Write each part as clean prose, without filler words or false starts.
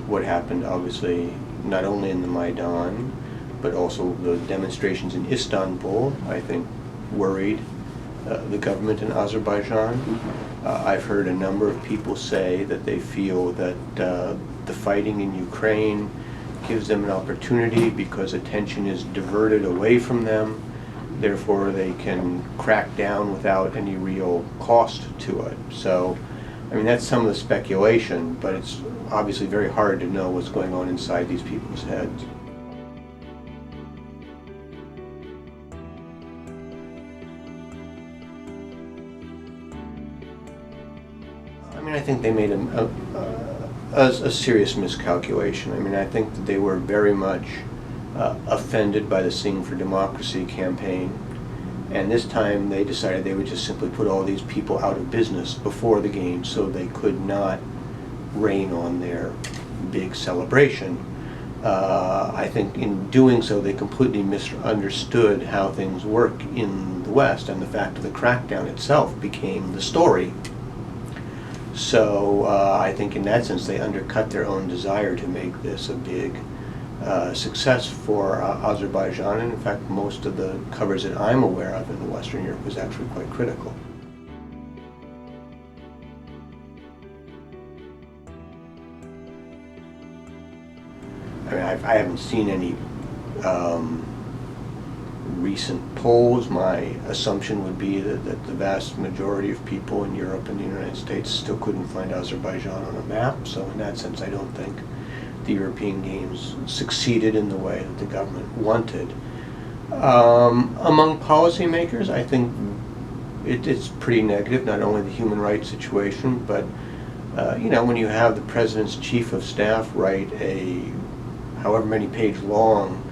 what happened, obviously, not only in the Maidan, but also the demonstrations in Istanbul, I think, worried the government in Azerbaijan. I've heard a number of people say that they feel that the fighting in Ukraine gives them an opportunity because attention is diverted away from them. Therefore, they can crack down without any real cost to it. So, I mean, that's some of the speculation, but it's obviously very hard to know what's going on inside these people's heads. I mean, I think they made a serious miscalculation. I mean, I think that they were very much offended by the Sing for Democracy campaign, and this time they decided they would just simply put all these people out of business before the game so they could not rain on their big celebration. I think in doing so they completely misunderstood how things work in the West, and the fact of the crackdown itself became the story. So I think in that sense they undercut their own desire to make this a big success for Azerbaijan, and in fact most of the coverage that I'm aware of in Western Europe was actually quite critical. I mean, I haven't seen any recent polls. My assumption would be that the vast majority of people in Europe and the United States still couldn't find Azerbaijan on a map, so in that sense I don't think the European Games succeeded in the way that the government wanted. Among policymakers, I think it's pretty negative, not only the human rights situation, but you know, when you have the President's Chief of Staff write a however many page long,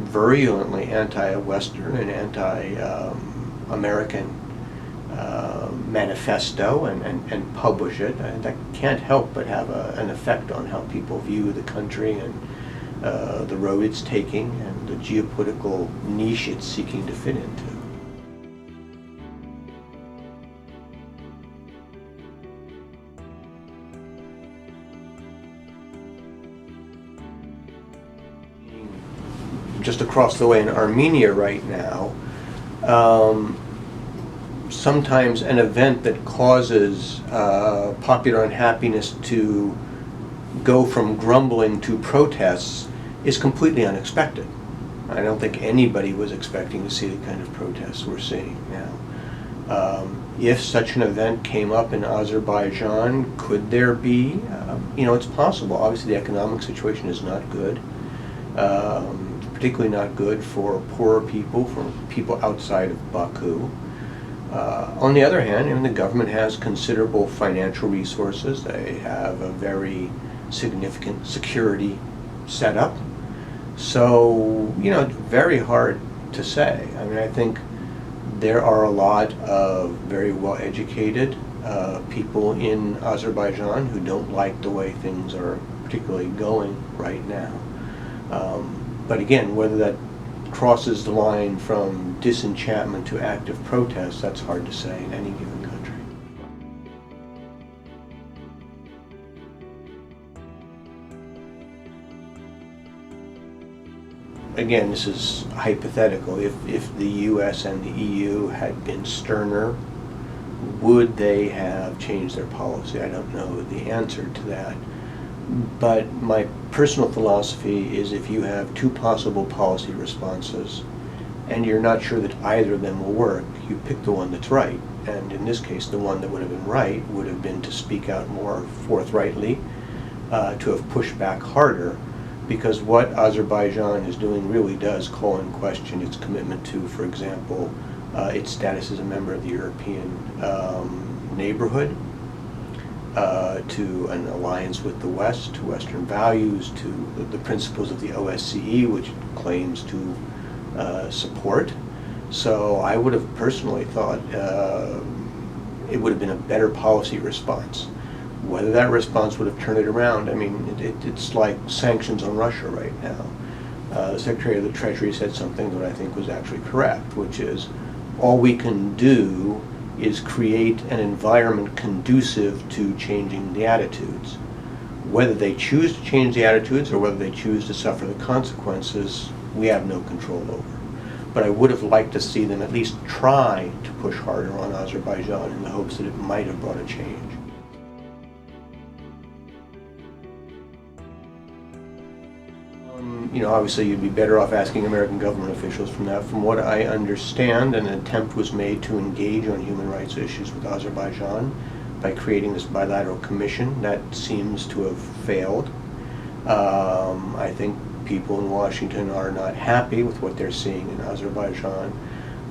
virulently anti-Western and anti-American manifesto and publish it, that can't help but have an effect on how people view the country and the road it's taking and the geopolitical niche it's seeking to fit into. Just across the way in Armenia right now, sometimes an event that causes popular unhappiness to go from grumbling to protests is completely unexpected. I don't think anybody was expecting to see the kind of protests we're seeing now. If such an event came up in Azerbaijan, could there be? You know, it's possible. Obviously the economic situation is not good. Particularly not good for poorer people, for people outside of Baku. On the other hand, I mean, the government has considerable financial resources. They have a very significant security setup. So, you know, it's very hard to say. I mean, I think there are a lot of very well-educated people in Azerbaijan who don't like the way things are particularly going right now. But again, whether that crosses the line from disenchantment to active protest, that's hard to say in any given country. Again, this is hypothetical. If the US and the EU had been sterner, would they have changed their policy? I don't know the answer to that. But my personal philosophy is if you have two possible policy responses and you're not sure that either of them will work, you pick the one that's right. And in this case, the one that would have been right would have been to speak out more forthrightly, to have pushed back harder, because what Azerbaijan is doing really does call in question its commitment to, for example, its status as a member of the European neighborhood, to an alliance with the West, to Western values, to the principles of the OSCE, which it claims to support. So I would have personally thought it would have been a better policy response. Whether that response would have turned it around, I mean, it's like sanctions on Russia right now. The Secretary of the Treasury said something that I think was actually correct, which is all we can do is create an environment conducive to changing the attitudes. Whether they choose to change the attitudes or whether they choose to suffer the consequences, we have no control over. But I would have liked to see them at least try to push harder on Azerbaijan in the hopes that it might have brought a change. Obviously you'd be better off asking American government officials from that. From what I understand, an attempt was made to engage on human rights issues with Azerbaijan by creating this bilateral commission. That seems to have failed. I think people in Washington are not happy with what they're seeing in Azerbaijan.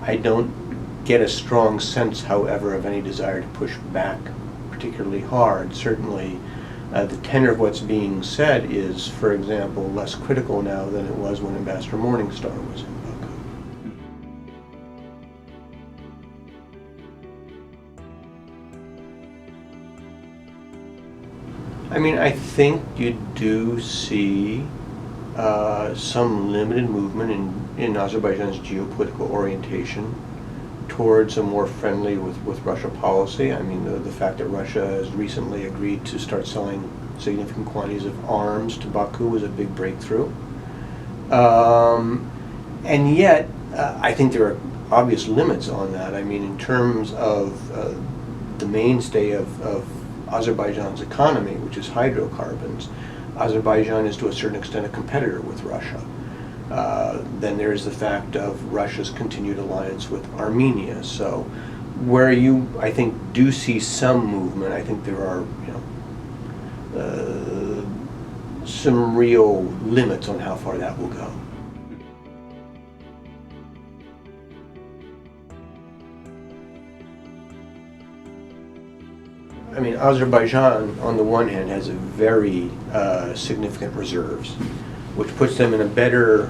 I don't get a strong sense, however, of any desire to push back particularly hard. Certainly, the tenor of what's being said is, for example, less critical now than it was when Ambassador Morningstar was in Baku. I mean, I think you do see some limited movement in Azerbaijan's geopolitical orientation towards a more friendly with Russia policy. I mean, the fact that Russia has recently agreed to start selling significant quantities of arms to Baku was a big breakthrough. And yet, I think there are obvious limits on that. I mean, in terms of the mainstay of Azerbaijan's economy, which is hydrocarbons, Azerbaijan is to a certain extent a competitor with Russia. Then there is the fact of Russia's continued alliance with Armenia. So where you, I think, do see some movement, I think there are, some real limits on how far that will go. I mean, Azerbaijan, on the one hand, has a very significant reserves, which puts them in a better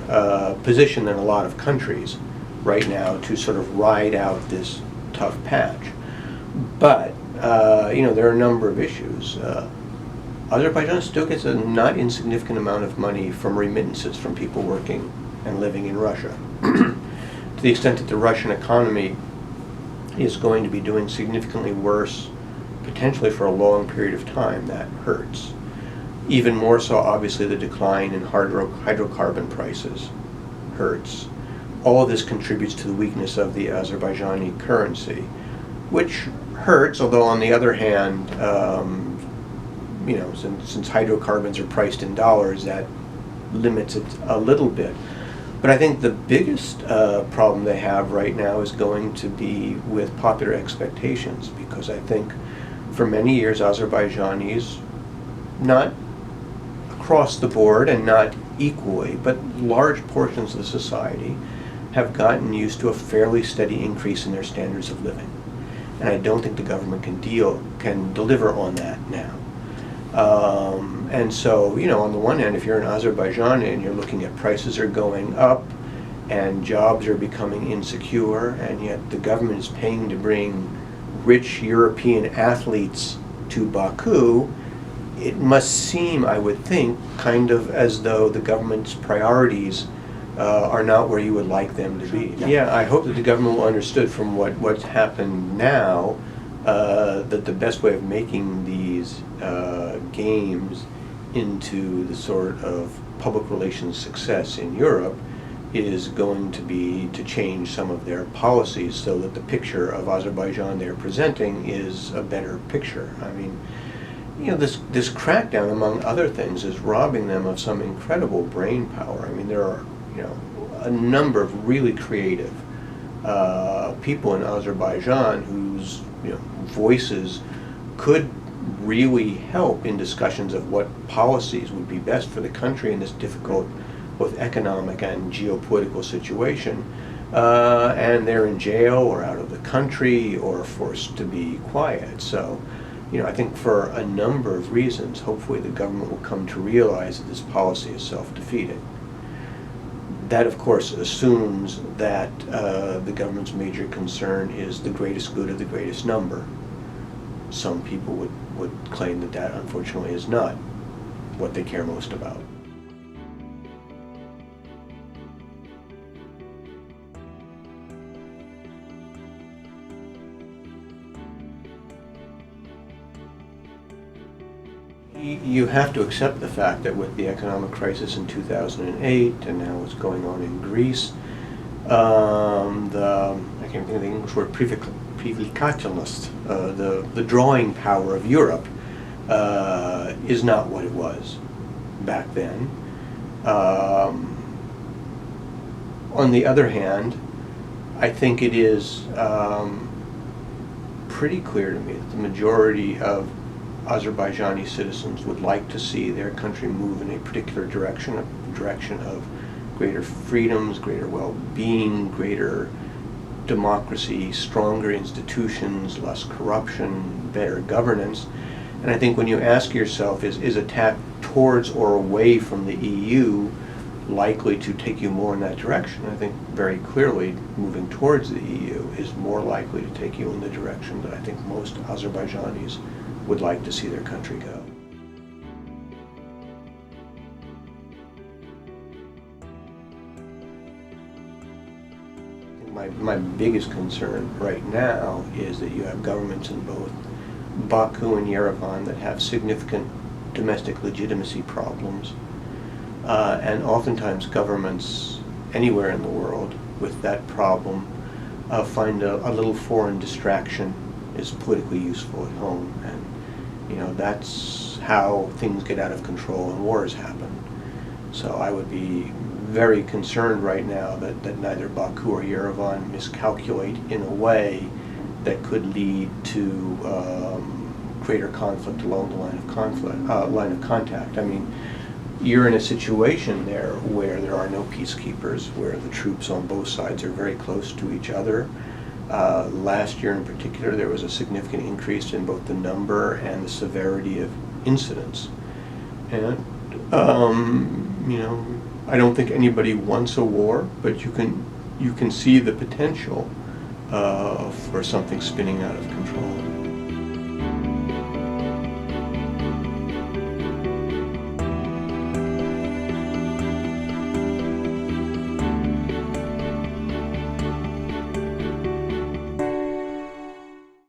position than a lot of countries right now to sort of ride out this tough patch. But, there are a number of issues. Azerbaijan still gets a not insignificant amount of money from remittances from people working and living in Russia. To the extent that the Russian economy is going to be doing significantly worse, potentially for a long period of time, that hurts. Even more so, obviously, the decline in hydrocarbon prices hurts. All of this contributes to the weakness of the Azerbaijani currency, which hurts, although on the other hand, since hydrocarbons are priced in dollars, that limits it a little bit. But I think the biggest problem they have right now is going to be with popular expectations, because I think for many years Azerbaijanis, not across the board and not equally, but large portions of the society have gotten used to a fairly steady increase in their standards of living. And I don't think the government can deliver on that now. And so, on the one hand, if you're in Azerbaijan and you're looking at prices are going up and jobs are becoming insecure, and yet the government is paying to bring rich European athletes to Baku, it must seem, I would think, kind of as though the government's priorities are not where you would like them to be. Yeah, I hope that the government will understood from what's happened now that the best way of making these games into the sort of public relations success in Europe is going to be to change some of their policies so that the picture of Azerbaijan they're presenting is a better picture. I mean, this crackdown, among other things, is robbing them of some incredible brain power. I mean, there are, a number of really creative people in Azerbaijan whose, voices could really help in discussions of what policies would be best for the country in this difficult both economic and geopolitical situation, and they're in jail or out of the country or forced to be quiet. So, I think for a number of reasons, hopefully the government will come to realize that this policy is self-defeating. That, of course, assumes that the government's major concern is the greatest good of the greatest number. Some people would claim that unfortunately is not what they care most about. You have to accept the fact that with the economic crisis in 2008 and now what's going on in Greece, I can't think of the English word, privilegiationist, the drawing power of Europe is not what it was back then. On the other hand, I think it is pretty clear to me that the majority of Azerbaijani citizens would like to see their country move in a particular direction, a direction of greater freedoms, greater well-being, greater democracy, stronger institutions, less corruption, better governance. And I think when you ask yourself, is attack towards or away from the EU likely to take you more in that direction? I think very clearly moving towards the EU is more likely to take you in the direction that I think most Azerbaijanis would like to see their country go. My biggest concern right now is that you have governments in both Baku and Yerevan that have significant domestic legitimacy problems, and oftentimes governments anywhere in the world with that problem find a little foreign distraction is politically useful at home, and that's how things get out of control and wars happen. So I would be very concerned right now that neither Baku or Yerevan miscalculate in a way that could lead to greater conflict along the line of contact. I mean, you're in a situation there where there are no peacekeepers, where the troops on both sides are very close to each other. Last year in particular, there was a significant increase in both the number and the severity of incidents. And, I don't think anybody wants a war, but you can see the potential for something spinning out of control.